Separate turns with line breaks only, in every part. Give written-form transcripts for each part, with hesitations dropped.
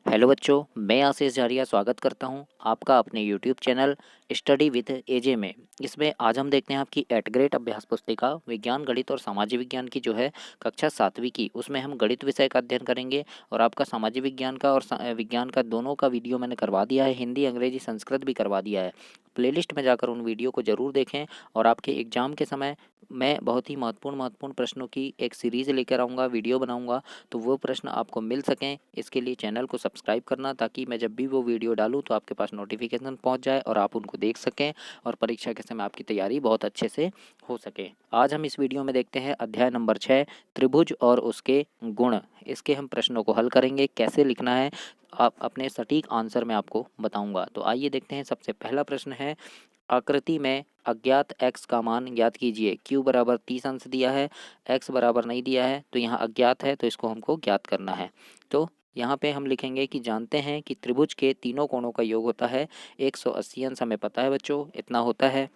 Hello बच्चों, मैं आशीष जारिया स्वागत करता हूं आपका अपने यूट्यूब चैनल स्टडी विद एजे में। इसमें आज हम देखते हैं आपकी एट ग्रेड अभ्यास पुस्तिका विज्ञान, गणित और सामाजिक विज्ञान की जो है कक्षा 7वीं की, उसमें हम गणित विषय का अध्ययन करेंगे। और आपका सामाजिक विज्ञान का और विज्ञान का दोनों का वीडियो मैंने करवा दिया है, हिंदी, अंग्रेजी, संस्कृत भी करवा दिया है। प्लेलिस्ट में जाकर उन वीडियो को ज़रूर देखें। और आपके एग्ज़ाम के समय मैं बहुत ही महत्वपूर्ण प्रश्नों की एक सीरीज़ लेकर आऊँगा, वीडियो बनाऊँगा, तो वो प्रश्न आपको मिल सकें। इसके लिए चैनल को सब्सक्राइब करना, ताकि मैं जब भी वो वीडियो डालूँ तो आपके पास नोटिफिकेशन पहुंच जाए और आप उनको देख सकें और परीक्षा के समय आपकी तैयारी बहुत अच्छे से हो सके। आज हम इस वीडियो में देखते हैं अध्याय नंबर 6, त्रिभुज और उसके गुण। इसके हम प्रश्नों को हल करेंगे, कैसे लिखना है आप अपने सटीक आंसर में आपको बताऊंगा। तो आइए देखते हैं। सबसे पहला प्रश्न है, आकृति में अज्ञात x का मान ज्ञात कीजिए। q बराबर 30 अंश दिया है, x बराबर नहीं दिया है, तो यहाँ अज्ञात है तो इसको हमको ज्ञात करना है। तो यहाँ पे हम लिखेंगे कि जानते हैं कि त्रिभुज के तीनों कोणों का योग होता है 180 अंश। हमें पता है बच्चों, इतना होता है।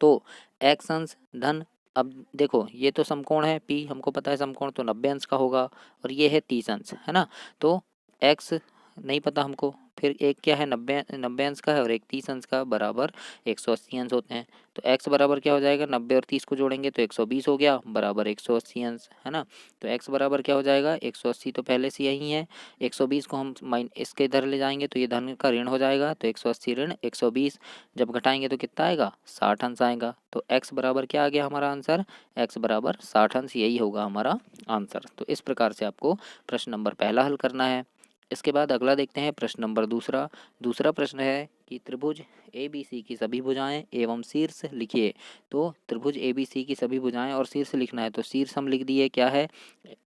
तो x अंश धन, अब देखो ये तो समकोण है, p हमको पता है समकोण, तो 90 अंश का होगा। और ये है 30 अंश, है ना। तो x नहीं पता हमको, फिर एक क्या है, 90 अंश का है, और एक 30 अंश का, बराबर 180 अंश होते हैं। तो x बराबर क्या हो जाएगा, 90 और 30 को जोड़ेंगे तो 120 हो गया, बराबर 180 अंश, है ना। तो x बराबर क्या हो जाएगा, 180 तो पहले से यही है। 120 को हम इसके इधर ले जाएंगे तो ये धन का ऋण हो जाएगा, तो 180 ऋण 120 जब घटाएंगे तो कितना आएगा, 60 अंश आएगा। तो x बराबर क्या आ गया हमारा आंसर, x बराबर 60 अंश, यही होगा हमारा आंसर। तो इस प्रकार से आपको प्रश्न नंबर पहला हल करना है। इसके बाद अगला देखते हैं प्रश्न नंबर दूसरा। दूसरा प्रश्न है कि त्रिभुज ए बी सी की सभी भुजाएं एवं शीर्ष लिखिए। तो त्रिभुज ए बी सी की सभी भुजाएं और शीर्ष लिखना है। तो शीर्ष हम लिख दिए, क्या है,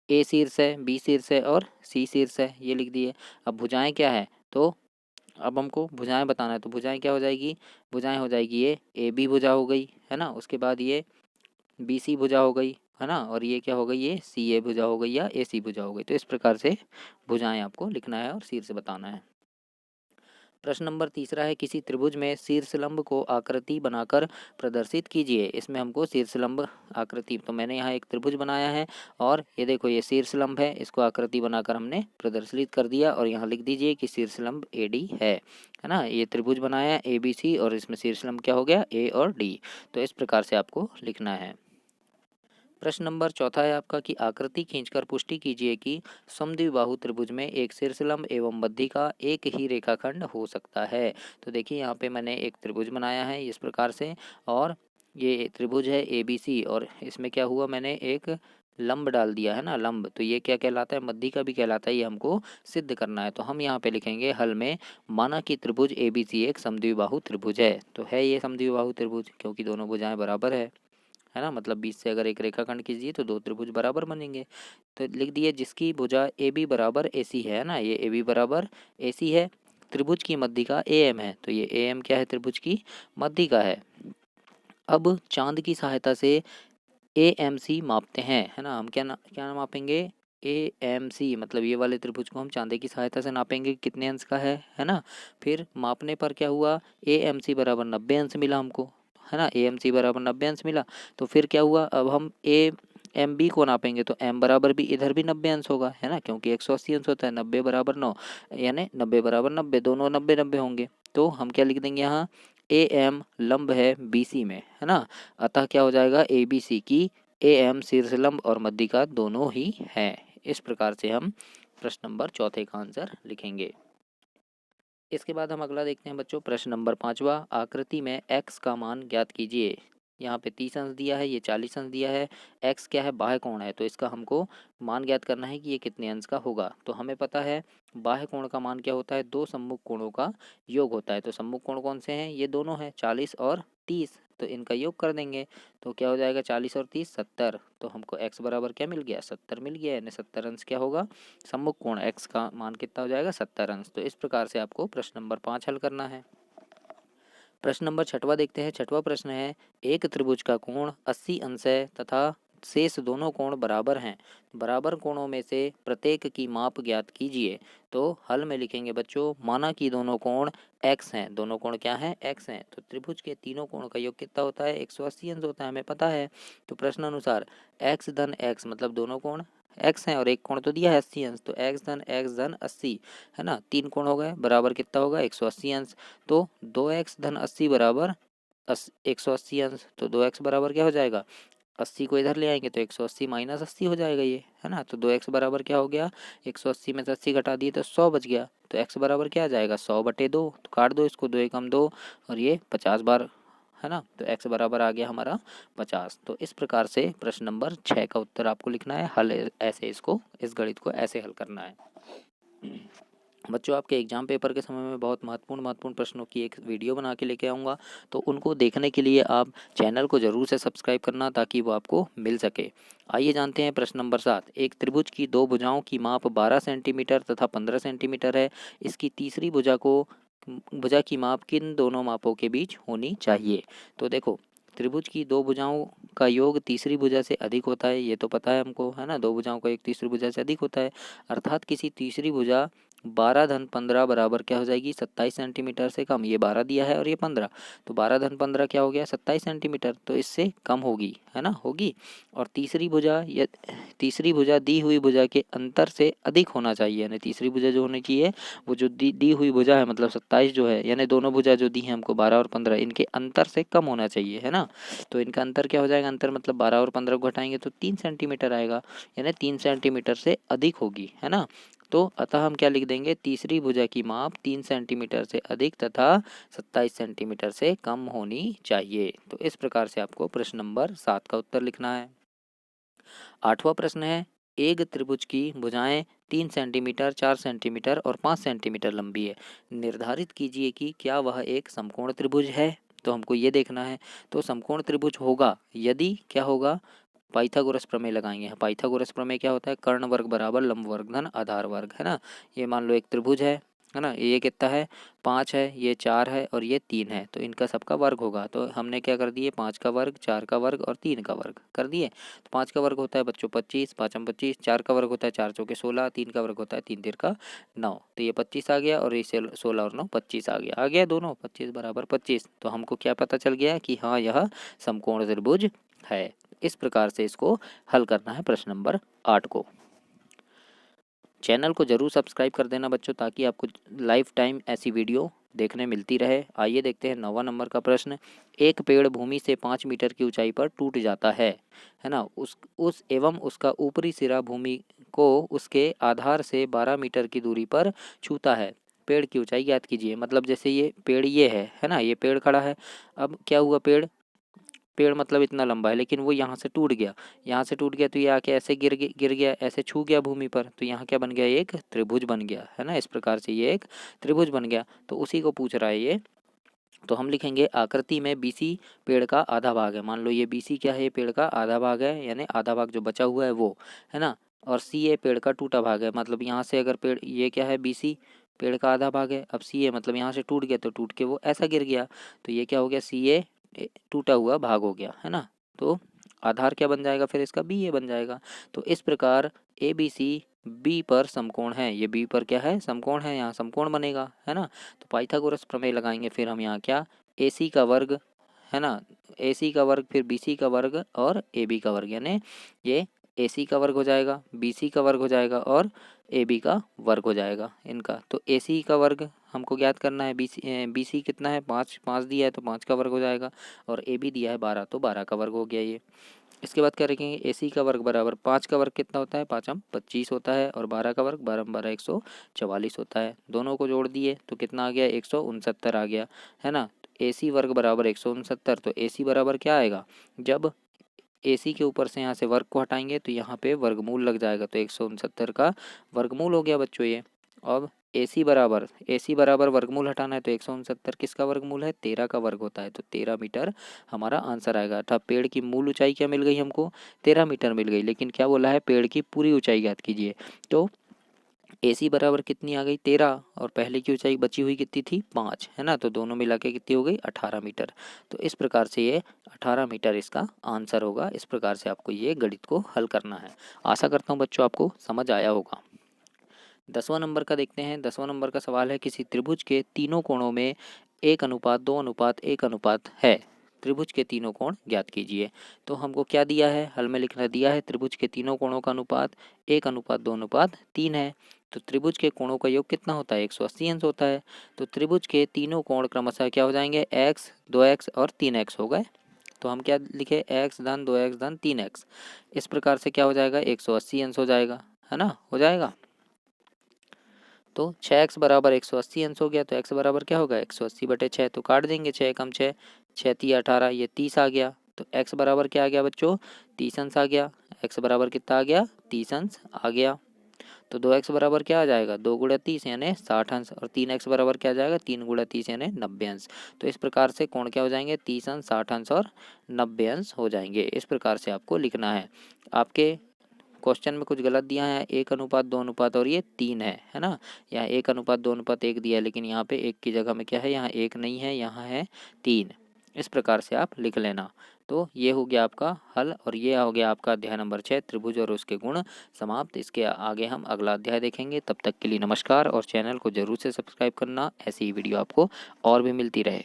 ए शीर्ष है, बी शीर्ष है और सी शीर्ष है, ये लिख दिए। अब भुजाएं क्या है, तो अब हमको भुजाएं बताना है। तो भुजाएं क्या हो जाएगी, भुजाएं हो जाएगी, ये ए बी भुजा हो गई, है ना। उसके बाद ये बी सी भुजा हो गई, है ना। और ये क्या हो गई, ये सी ए भुजा हो गई या ए सी भुजा हो गई। तो इस प्रकार से भुजाएं आपको लिखना है और शीर्ष बताना है। प्रश्न नंबर तीसरा है, किसी त्रिभुज में शीर्षलंब को आकृति बनाकर प्रदर्शित कीजिए। इसमें हमको शीर्षलंब आकृति, तो मैंने यहाँ एक त्रिभुज बनाया है और ये देखो ये शीर्षलंब है, इसको आकृति बनाकर हमने प्रदर्शित कर दिया। और यहाँ लिख दीजिए कि शीर्षलंब ए डी है ना। ये त्रिभुज बनाया है ए बी सी और इसमें शीर्षलंब क्या हो गया, ए और डी। तो इस प्रकार से आपको लिखना है। प्रश्न नंबर चौथा है आपका कि आकृति खींचकर पुष्टि कीजिए कि समद्विबाहु त्रिभुज में एक शीर्षलंब एवं बद्धी का एक ही रेखाखंड हो सकता है। तो देखिए यहाँ पे मैंने एक त्रिभुज बनाया है इस प्रकार से, और ये त्रिभुज है ए बी सी, और इसमें क्या हुआ, मैंने एक लंब डाल दिया है ना, लंब। तो ये क्या कहलाता है, मध्य का भी कहलाता है। ये हमको सिद्ध करना है। तो हम यहाँ पे लिखेंगे हल में, माना कि त्रिभुज ए बी सी एक समद्विबाहु त्रिभुज है। तो है ये समद्विबाहु त्रिभुज, क्योंकि दोनों भुजाएं बराबर है ना। मतलब 20 से अगर एक रेखाखंड कीजिए तो दो त्रिभुज बराबर बनेंगे। तो लिख दिए जिसकी भुजा ए बी बराबर ए सी है ना, ये ए बी बराबर ए सी है। त्रिभुज की मध्यिका ए एम है, तो ये ए एम क्या है, त्रिभुज की मध्यिका है। अब चांद की सहायता से ए एम सी मापते हैं, है ना। हम क्या मापेंगे, ए एम सी, मतलब ये वाले त्रिभुज को हम चांदे की सहायता से नापेंगे कितने अंश का है ना। फिर मापने पर क्या हुआ, ए एम सी बराबर 90 अंश मिला हमको, है ना। ए एम सी बराबर 90 अंश मिला। तो फिर क्या हुआ, अब हम ए एम बी को नापेंगे तो एम बराबर भी इधर भी 90 अंश होगा, है ना, क्योंकि 180 अंश होता है। 90 बराबर 9, यानी 90 बराबर 90, दोनों 90 होंगे। तो हम क्या लिख देंगे यहाँ, ए एम लंब है बी सी में, है ना। अतः क्या हो जाएगा, ए बी सी की ए एम शीर्षलंब और मध्यिका दोनों ही हैं। इस प्रकार से हम प्रश्न नंबर चौथे का आंसर लिखेंगे। इसके बाद हम अगला देखते हैं बच्चों, प्रश्न नंबर 5वां, आकृति में x का मान ज्ञात कीजिए। यहाँ पे 30 अंश दिया है, ये 40 अंश दिया है। x क्या है, बाह्य कोण है, तो इसका हमको मान ज्ञात करना है कि ये कितने अंश का होगा। तो हमें पता है बाह्य कोण का मान क्या होता है, दो सम्मुख कोणों का योग होता है। तो सम्मुख कोण कौन से हैं, ये दोनों हैं, 40 और 30। तो इनका योग कर देंगे तो क्या हो जाएगा, 40 और 30 70। तो हमको x बराबर क्या मिल गया, 70 मिल गया, यानी 70 अंश क्या होगा, सम्मुख कोण x का मान कितना हो जाएगा, 70 अंश। तो इस प्रकार से आपको प्रश्न नंबर 5 हल करना है। प्रश्न नंबर 6वां देखते हैं। 6वां प्रश्न है, एक त्रिभुज का कोण 80 अंश है तथा शेष दोनों कोण बराबर हैं। बराबर कोणों में से प्रत्येक की माप ज्ञात कीजिए। तो हल में लिखेंगे बच्चों, माना कि दोनों कोण x हैं, दोनों कोण क्या हैं, x हैं। तो त्रिभुज के तीनों कोण का योग कितना होता है, 180 अंश होता है, हमें पता है। तो प्रश्न अनुसार x धन x, मतलब दोनों कोण एक्स है और एक कोण तो दिया है 80 अंश, तो एक्स धन 80 है ना, 3 कोण हो गए बराबर कितना होगा 180 अंश। तो 2x धन 80 बराबर 180 अंश, तो 2x बराबर क्या हो जाएगा 80 को इधर ले आएंगे तो 180 माइनस 80 हो जाएगा ये, है ना। तो 2x बराबर क्या हो गया 180 में से 80 घटा दिए तो 100 बच गया। तो x बराबर क्या आ जाएगा 100/2, तो काट दो इसको, 2 एकम 2 और ये 50 बार, है ना। तो x बराबर आ गया हमारा 50। तो इस प्रकार से प्रश्न नंबर 6 का उत्तर आपको लिखना है, हल ऐसे इसको, इस गणित को ऐसे हल करना है। बच्चों आपके एग्जाम पेपर के समय में बहुत महत्वपूर्ण प्रश्नों की एक वीडियो बना के लेके आऊँगा, तो उनको देखने के लिए आप चैनल को ज़रूर से सब्सक्राइब करना ताकि वो आपको मिल सके। आइए जानते हैं प्रश्न नंबर 7। एक त्रिभुज की दो भुजाओं की माप 12 सेंटीमीटर तथा 15 सेंटीमीटर है। इसकी तीसरी भुजा की माप किन दोनों मापों के बीच होनी चाहिए। तो देखो, त्रिभुज की दो भुजाओं का योग तीसरी भुजा से अधिक होता है, ये तो पता है हमको, है ना। दो भुजाओं का योग तीसरी भुजा से अधिक होता है, अर्थात किसी तीसरी भुजा 12 धन 15 बराबर क्या हो जाएगी 27 सेंटीमीटर से कम। ये 12 दिया है और ये 15, तो 12 धन 15 क्या हो गया 27 सेंटीमीटर, तो इससे कम होगी, है ना, होगी। और तीसरी भुजा दी हुई भुजा के अंतर से अधिक होना चाहिए, यानी तीसरी भुजा जो होनी चाहिए वो जो दी हुई भुजा है, मतलब 27 जो है, यानी दोनों भुजा जो दी है हमको 12 और 15, इनके अंतर से कम होना चाहिए, है ना। तो इनका अंतर क्या हो जाएगा, अंतर मतलब 12 और 15 को घटाएंगे तो 3 सेंटीमीटर आएगा, यानी 3 सेंटीमीटर से अधिक होगी, है ना। तो अतः हम क्या लिख देंगे, तीसरी भुजा की माप 3 सेंटीमीटर से अधिक तथा 27 सेंटीमीटर से कम होनी चाहिए। तो इस प्रकार से आपको प्रश्न नंबर 7 का उत्तर लिखना है। 8वां प्रश्न है, एक त्रिभुज की भुजाएं 3 सेंटीमीटर 4 सेंटीमीटर और 5 सेंटीमीटर लंबी है। निर्धारित कीजिए कि क्या वह एक समकोण त्रिभुज है। तो हमको ये देखना है, तो समकोण त्रिभुज होगा यदि क्या होगा, पाइथागोरस प्रमेय लगाएंगे। पाइथागोरस प्रमेय क्या होता है, कर्ण वर्ग बराबर लंब वर्ग धन आधार वर्ग, है ना। ये मान लो एक त्रिभुज है ना, ये कितना है 5 है, ये 4 है और ये 3 है, तो इनका सबका वर्ग होगा। तो हमने क्या कर दिए, 5 का वर्ग 4 का वर्ग और 3 का वर्ग कर दिए। तो 5 का वर्ग होता है बच्चों 25, 5 25, 4 का वर्ग होता है 4 चौके 16, 3 का वर्ग होता है 3 तिरका 9, तो ये 25 आ गया और ये 16 और 9 25 आ गया दोनों, 25 बराबर 25। तो हमको क्या पता चल गया कि हाँ यह समकोण त्रिभुज है। इस प्रकार से इसको हल करना है प्रश्न नंबर 8 को। चैनल को जरूर सब्सक्राइब कर देना बच्चों, ताकि आपको लाइफ टाइम ऐसी वीडियो देखने मिलती रहे। आइए देखते हैं 9वां नंबर का प्रश्न। एक पेड़ भूमि से 5 मीटर की ऊंचाई पर टूट जाता है ना, उस एवं उसका ऊपरी सिरा भूमि को उसके आधार से 12 मीटर की दूरी पर छूता है। पेड़ की ऊंचाई ज्ञात कीजिए। मतलब जैसे ये पेड़ ये है ना, ये पेड़ खड़ा है। अब क्या हुआ, पेड़ मतलब इतना लंबा है, लेकिन वो यहाँ से टूट गया, तो ये आके ऐसे गिर गया, ऐसे छू गया भूमि पर, तो यहाँ क्या बन गया, एक त्रिभुज बन गया, है ना। इस प्रकार से ये एक त्रिभुज बन गया। तो उसी को पूछ रहा है ये। तो हम लिखेंगे आकृति में BC पेड़ का आधा भाग है। मान लो ये BC क्या है, ये पेड़ का आधा भाग है, यानी आधा भाग जो बचा हुआ है वो, है ना। और CA पेड़ का टूटा भाग है, मतलब यहाँ से अगर पेड़ ये क्या है BC पेड़ का आधा भाग है, अब CA मतलब यहाँ से टूट गया तो टूट के वो ऐसा गिर गया, तो ये क्या हो गया CA टूटा हुआ भाग हो गया, है ना। तो आधार क्या बन जाएगा फिर इसका, BA बन जाएगा। तो इस प्रकार ABC B पर समकोण है, ये B पर क्या है समकोण है, यहाँ समकोण बनेगा, है ना। तो पाइथागोरस प्रमेय लगाएंगे फिर हम यहाँ क्या, AC का वर्ग, है ना, AC का वर्ग फिर BC का वर्ग और AB का वर्ग, यानी ये AC का वर्ग हो जाएगा, BC का वर्ग हो जाएगा और AB का वर्ग हो जाएगा इनका। तो AC का वर्ग हमको ज्ञात करना है, BC कितना है 5 दिया है तो 5 का वर्ग हो जाएगा, और AB दिया है 12 तो 12 का वर्ग हो गया ये। इसके बाद क्या रखेंगे, AC का वर्ग बराबर 5 का वर्ग कितना होता है, 5 25 होता है, और 12 का वर्ग 12 12 144 होता है। दोनों को जोड़ दिए तो कितना आ गया 169 आ गया, है ना। AC वर्ग बराबर 169, तो AC बराबर क्या आएगा, जब AC के ऊपर से यहाँ से वर्ग को हटाएंगे तो यहाँ पे वर्गमूल लग जाएगा, तो 169 का वर्गमूल हो गया बच्चों ये। अब AC बराबर वर्गमूल हटाना है तो 169 किसका वर्गमूल है, 13 का वर्ग होता है, तो 13 मीटर हमारा आंसर आएगा। अर्थात पेड़ की मूल ऊंचाई क्या मिल गई हमको, 13 मीटर मिल गई, लेकिन क्या बोला है पेड़ की पूरी ऊंचाई ज्ञात कीजिए। तो AC बराबर कितनी आ गई 13, और पहले की ऊंचाई बची हुई कितनी थी 5, है ना, तो दोनों मिला के कितनी हो गई 18 मीटर। तो इस प्रकार से ये 18 मीटर इसका आंसर होगा। इस प्रकार से आपको ये गणित को हल करना है। आशा करता हूँ बच्चों आपको समझ आया होगा। 10वां नंबर का देखते हैं। 10वां नंबर का सवाल है, किसी त्रिभुज के तीनों कोणों में 1:2:1 है। त्रिभुज के तीनों कोण ज्ञात कीजिए। तो हमको क्या दिया है, हल में लिखना दिया है त्रिभुज के तीनों कोणों का अनुपात 1:2:3 है। तो त्रिभुज के कोणों का योग कितना होता है, 180 अंश होता है। तो त्रिभुज के तीनों कोण क्रमशः क्या हो जाएंगे, x, 2x और 3x हो गए। तो हम क्या लिखे, x धन 2x धन 3x। इस प्रकार से क्या हो जाएगा, 180 अंश हो जाएगा, है ना, हो जाएगा। तो 6x बराबर 180 अंश हो गया। तो x बराबर क्या होगा, 180/6। तो काट देंगे, 6 कम 6, 6 × 18, ये 30 आ गया। तो x बराबर क्या आ गया बच्चों, 30 अंश आ गया। x बराबर कितना आ गया, 30 अंश आ गया। तो 2x बराबर क्या आ जाएगा, 2 × 30 यानी 60 अंश। और 3x बराबर क्या आ जाएगा, 3 × 30 यानी 90 अंश। तो इस प्रकार से कोण क्या हो जाएंगे, 30 अंश, 60 अंश और 90 अंश हो जाएंगे। इस प्रकार से आपको लिखना है। आपके क्वेश्चन में कुछ गलत दिया है, 1:2 और ये 3 है ना। यहाँ 1:2:1 दिया है, लेकिन यहाँ पे 1 की जगह में क्या है, यहाँ 1 नहीं है, यहाँ है 3। इस प्रकार से आप लिख लेना। तो ये हो गया आपका हल, और ये हो गया आपका अध्याय नंबर 6 त्रिभुज और उसके गुण समाप्त। इसके आगे हम अगला अध्याय देखेंगे। तब तक के लिए नमस्कार, और चैनल को जरूर से सब्सक्राइब करना, ऐसी ही वीडियो आपको और भी मिलती रहे।